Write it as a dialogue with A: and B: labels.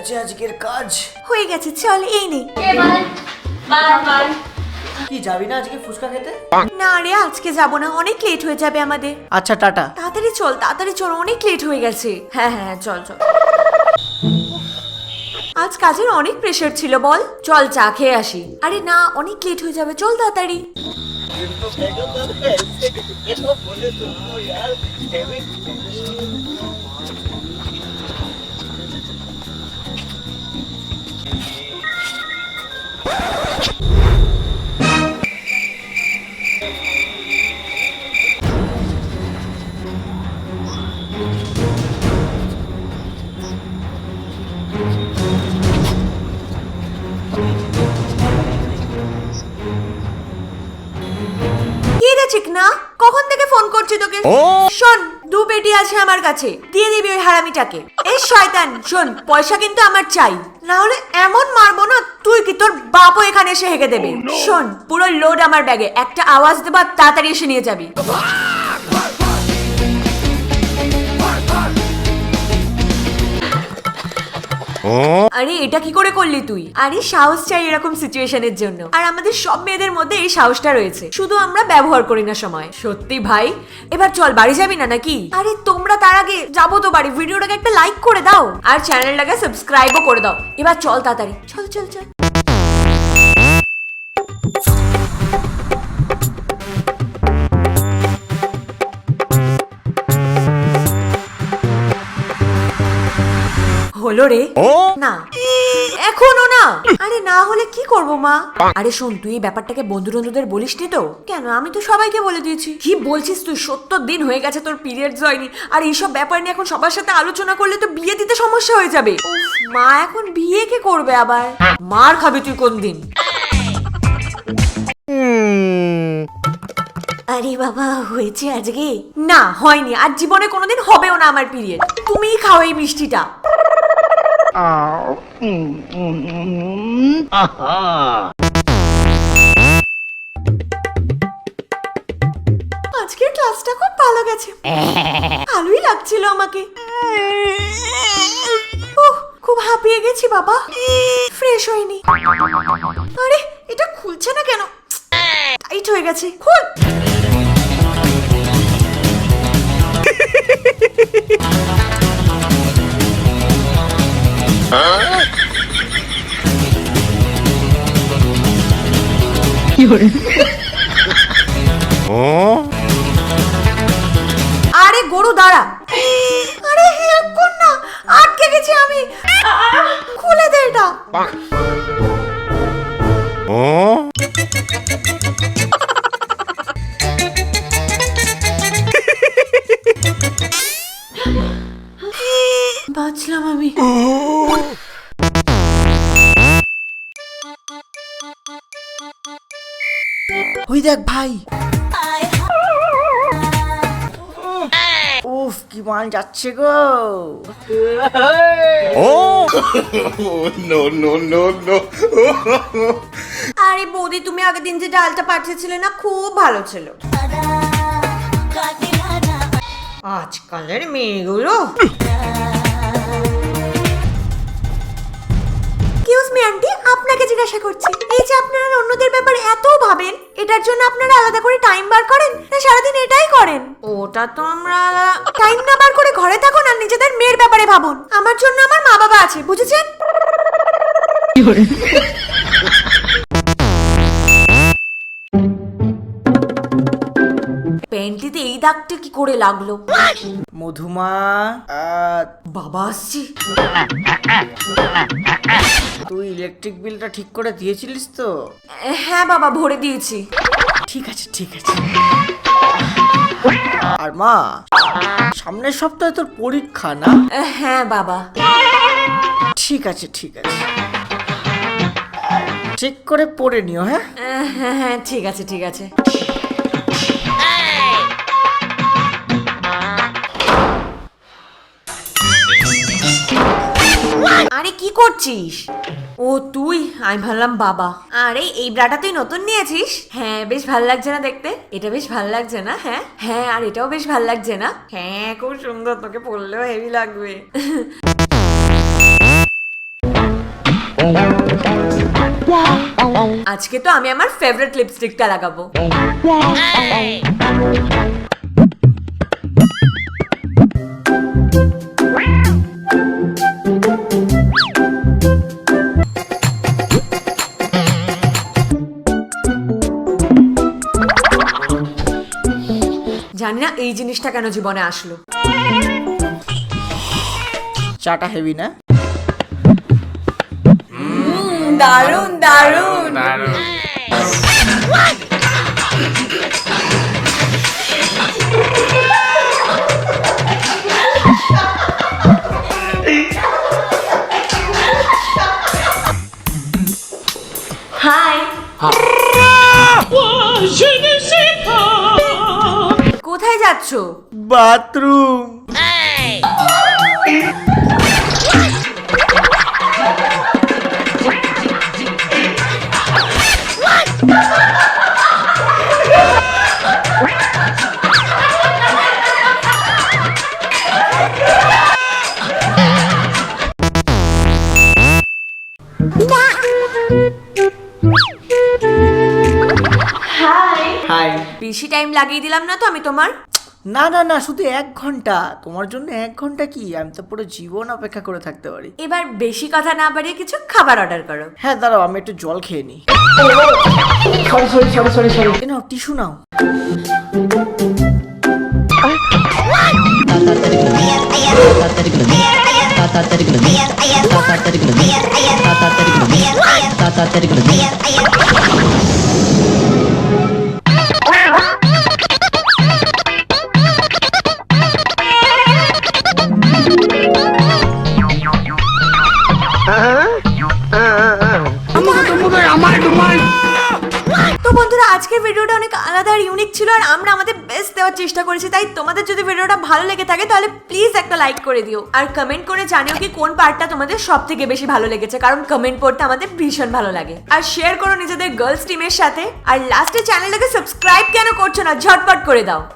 A: গেছে আজকের কাজ।
B: হয়ে গেছে, চল এই নে।
A: কি যাবি না আজকে ফুচকা খেতে?
B: না রে, আজকে যাব না, অনেক লেট হয়ে যাবে আমাদের।
A: আচ্ছা টাটা।
B: তাড়াতাড়ি চল, অনেক লেট হয়ে গেছে। হ্যাঁ চল চল। আজ কাজের অনেক প্রেশার ছিল, বল। চল চা খেয়ে আসি। আরে না, অনেক লেট হয়ে যাবে, চল তাড়াতাড়ি। চিকনা, কখন থেকে ফোন করছি তোকে। শোন, 2 পেটি আছে আমার কাছে, দিয়ে দিবি ওই হারামিটাকে। এই শয়তান, শোন, পয়সা কিন্তু আমার চাই, না হলে এমন মারবো না তুই কি তোর বাপও এখানে এসে হেগে দেবে। শোন, পুরো লোড আমার ব্যাগে, একটা আওয়াজ দেবা তাড়াতাড়ি এসে নিয়ে যাবি। আরে এটা কি করে করলি তুই? আরে সাহস চাই এরকম সিচুয়েশনের জন্য, আর আমাদের সব মেয়েদের মধ্যে এই সাহসটা রয়েছে, শুধু আমরা ব্যবহার করি না সময়। সত্যি ভাই, এবার চল, বাড়ি যাবি না নাকি? আরে তোমরা তার আগে যাবো তো বাড়ি। ভিডিওটাকে একটা লাইক করে দাও আর চ্যানেলটাকে সাবস্ক্রাইবও করে দাও। এবার চল তাড়াতাড়ি, চল চল চল। হলো রে? না এখনো না। আরে না হলে কি করব মা? আরে শোন, তুই এই ব্যাপারটাকে বন্ধুদের বলিসনি তো? কেন, আমি তো সবাইকে বলে দিয়েছি। কি বলছিস তুই? 70 দিন হয়ে গেছে তোর পিরিয়ডস হয়নি, আর এইসব ব্যাপার নিয়ে এখন সবার সাথে আলোচনা করলে তো বিয়ে দিতে সমস্যা হয়ে যাবে। মা, এখন বিয়ে কে করবে আবার? মার খাবি তুই কোন দিন। আরে বাবা, হয়েছে আজকে? না হয়নি, আর জীবনে কোনোদিন হবেও না আমার পিরিয়ড। তুমিই খাও এই মিষ্টিটা। আজকের ক্লাসটা খুব ভালো গেছে, ভালোই লাগছিল আমাকে। খুব হাঁপিয়ে গেছি বাবা, ফ্রেশ হয়নি। আরে এটা খুলছে না কেন? টাইট হয়ে গেছে, খুল। আরে গরু দাঁড়া। আরে হেল্প কর না, আটকে গেছি আমি, খুলে দে এটা। বাঁচলাম আমি।
A: ওই দেখ ভাই, উফ কি মান যাচ্ছে গো।
B: আরে বৌদি, তুমি আগের দিন যে ডালটা পাঠিয়েছিলে না, খুব ভালো ছিল। আজকালের মেয়েগুলো। এক্সকিউজ মি আন্টি, আপনাকে জিজ্ঞাসা করছি, এই যে আপনারা অন্যদের ব্যাপারে এত ভাবেন, এটার জন্য আপনারা আলাদা করে টাইম বার করেন না সারাদিন এটাই করেন? ওটা তো আমরা টাইম না বার করে ঘরে থাকুন আর নিজেদের মেয়ের ব্যাপারে ভাবুন। আমার জন্য আমার মা বাবা আছে, বুঝেছেন? প্যান্টিতে এই দাগটা কি করে লাগলো?
A: মধুমা,
B: বাবা আসছি।
A: তুই ইলেকট্রিক বিলটা ঠিক করে দিয়েছিলিস তো?
B: হ্যাঁ বাবা, ভরে দিয়েছি।
A: ঠিক আছে ঠিক আছে। আর মা, সামনের সপ্তাহে তোর পরীক্ষা না?
B: হ্যাঁ বাবা।
A: ঠিক আছে ঠিক আছে, চেক করে পড়ে নিও। হ্যাঁ
B: হ্যাঁ হ্যাঁ, ঠিক আছে ঠিক আছে। আরে কি করছিস? ও তুই, আমি ভাবলাম বাবা। আরে এই ব্রাটা তুই নতুন নিয়েছিস? হ্যাঁ, বেশ ভালো লাগছে না দেখতে? এটা বেশ ভালো লাগছে না? হ্যাঁ হ্যাঁ, আর এটাও বেশ ভালো লাগছে না? হ্যাঁ খুব সুন্দর, তোকে পরলেও হেভি লাগবে। আজকে তো আমি আমার ফেভারিট লিপস্টিকটা লাগাবো। জানি না এই জিনিসটা কেন জীবনে আসলো।
A: চাটা হেভি না?
B: দারুন দারুন। হাই। কোথায় যাচ্ছো?
A: বাথরুম। হাই।
B: বেশি টাইম লাগিয়ে দিলাম না তো আমি তোমার?
A: না না না, শুধু 1 ঘন্টা। তোমার জন্য 1 ঘন্টা কি, আমি তো পুরো জীবন অপেক্ষা করে থাকতে পারি।
B: এবার বেশি কথা না বাড়িয়ে কিছু খাবার অর্ডার করো।
A: হ্যাঁ দাঁড়াও, আমি একটু জল খেয়ে নিই। সরি নাও, টিস্যু নাও।
B: তো বন্ধুরা, আজকের ভিডিওটা অনেক আলাদা আর ইউনিক ছিল, আর আমরা আমাদের বেস্ট দেওয়ার চেষ্টা করেছি। তাই তোমাদের যদি ভিডিওটা ভালো লেগে থাকে তাহলে প্লিজ একটা লাইক করে দিও, আর কমেন্ট করে জানিও কি কোন পার্টটা তোমাদের সব থেকে বেশি ভালো লেগেছে, কারণ কমেন্ট পড়তে আমাদের ভীষণ ভালো লাগে। আর শেয়ার করো নিজেদের গার্লস টিমের সাথে, আর লাস্টে চ্যানেলটাকে সাবস্ক্রাইব কেন করছো না, ঝটপট করে দাও।